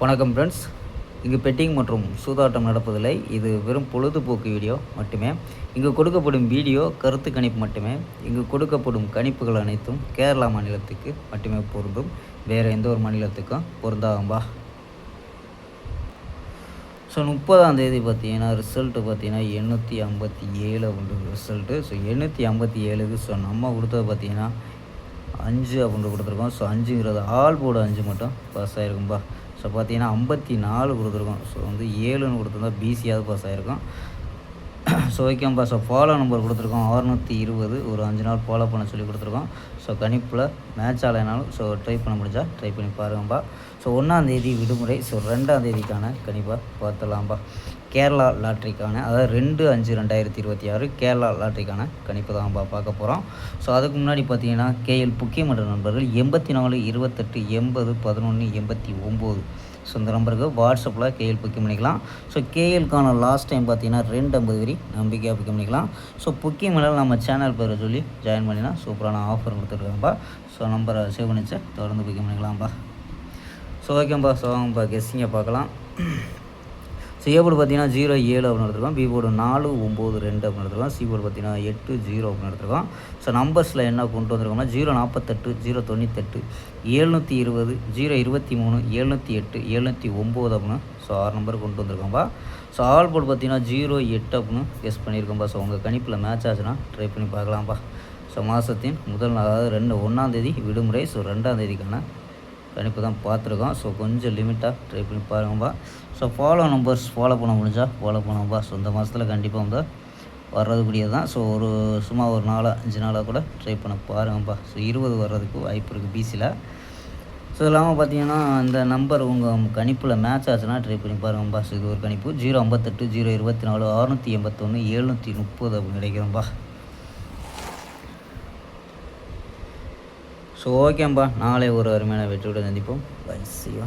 வணக்கம் ஃப்ரெண்ட்ஸ். இங்கு பெட்டிங் மற்றும் சூதாட்டம் நடப்பதில்லை. இது வெறும் பொழுதுபோக்கு வீடியோ மட்டுமே. இங்கு கொடுக்கப்படும் வீடியோ கருத்து கணிப்பு மட்டுமே. இங்கு கொடுக்கப்படும் கணிப்புகள் அனைத்தும் கேரளா மாநிலத்துக்கு மட்டுமே பொருந்தும். வேறு எந்த ஒரு மாநிலத்துக்கும் பொருந்தாகும்பா. ஸோ 30ஆம் தேதி பார்த்தீங்கன்னா ரிசல்ட்டு பார்த்தீங்கன்னா 857 அப்படின்ற ரிசல்ட்டு. ஸோ 857க்கு ஸோ நம்ம கொடுத்தது பார்த்தீங்கன்னா 5 அப்படின்ட்டு கொடுத்துருக்கோம். ஸோ 5ங்கிறது ஆல் போர்டு 5 மட்டும் பாஸ் ஆகிருக்கும்பா. ஸோ பார்த்தீங்கன்னா 54 கொடுத்துருக்கோம். ஸோ 7ன்னு கொடுத்துருந்தா பிசியாவது பாஸ் ஆகிருக்கும். ஸோ ஓகேம்பா. ஸோ ஃபாலோ நம்பர் கொடுத்துருக்கோம் 620. ஒரு 5 நாள் ஃபாலோ பண்ண சொல்லி கொடுத்துருக்கோம். ஸோ கணிப்பில் மேட்ச் ஆகலைனாலும் ஸோ ட்ரை பண்ண முடிஞ்சா ட்ரை பண்ணி பாருங்கப்பா. ஸோ 1ஆந்தேதி விடுமுறை. ஸோ 2ஆந்தேதிக்கான கணிப்பாக பார்த்துலாம்பா. கேரளா லாட்ரிக்கான, அதாவது 2/5/2026 கேரளா லாட்ரிக்கான கணிப்பு தான்ப்பா பார்க்க போகிறோம். ஸோ அதுக்கு முன்னாடி பார்த்தீங்கன்னா கேஎல் முக்கியமன்ற நண்பர்கள் 84 28 80 11 89. ஸோ இந்த நம்பருக்கு வாட்ஸ்அப்பில் கேஎல் புக்கிங் பண்ணிக்கலாம். ஸோ கேஎல்க்கான லாஸ்ட் டைம் பார்த்தீங்கன்னா 250 வரி நம்பிக்கையாக புக்கிங் பண்ணிக்கலாம். ஸோ புக்கிங் மேலே நம்ம சேனல் பேரை சொல்லி ஜாயின் பண்ணினா சூப்பரான ஆஃபர் கொடுத்துருக்காங்கப்பா. ஸோ நம்பரை சேவ் பண்ணிச்சு தொடர்ந்து புக்கிங் பண்ணிக்கலாம்ப்பா. ஸோ ஓகேப்பா. ஸோ வாங்கப்பா கெஸ்ஸிங்கை பார்க்கலாம். ஸோ ஏ போர்டு பார்த்தீங்கன்னா 07 அப்படின்னு எடுத்துருக்கோம். பி போர்டு 492 அப்படின்னு எடுத்துருக்கோம். சி போர்டு பார்த்தீங்கன்னா 80 அப்படின்னு எடுத்துருக்கோம். ஸோ நம்பர்ஸில் என்ன கொண்டு வந்திருக்கோம்னா 048 098 720 023 708 709 அப்படின்னு ஸோ 6 நம்பர் கொண்டு வந்திருக்கோம்பா. ஸோ ஆல் போர்டு பார்த்தீங்கன்னா 08 அப்படின்னு கெஸ் பண்ணியிருக்கோம்பா. ஸோ உங்கள் கணிப்பில் மேட்ச் ஆச்சுன்னா ட்ரை பண்ணி பார்க்கலாம்ப்பா. ஸோ மாதத்தின் முதல் நாள், அதாவது 1ஆந்தேதி விடுமுறை. ஸோ 2ஆந்தேதிக்கான கணிப்பு தான் பார்த்துருக்கோம். ஸோ கொஞ்சம் லிமிட்டாக ட்ரை பண்ணி பாருங்கப்பா. ஸோ ஃபாலோ நம்பர்ஸ் ஃபாலோ பண்ண முடிஞ்சால் ஃபாலோ பண்ணுவோம்ப்பா. ஸோ இந்த மாதத்தில் கண்டிப்பாக வந்து வர்றதுக்கூடியது தான். ஸோ சும்மா ஒரு 4-5 நாளாக கூட ட்ரை பண்ண பாருங்கப்பா. ஸோ 20 வர்றதுக்கு வாய்ப்பு இருக்குது பிசியில். ஸோ இல்லாமல் பார்த்தீங்கன்னா இந்த நம்பர் உங்கள் கணிப்பில் மேட்ச் ஆச்சுன்னா ட்ரை பண்ணி பாருங்கப்பா. ஸோ இது ஒரு கணிப்பு 058 024 681 730 அப்படின்னு கிடைக்கிறோம்ப்பா. ஸோ ஓகேம்பா. நாளை ஒரு அருமையான வெற்றியுடன் சந்திப்போம். பை. See you.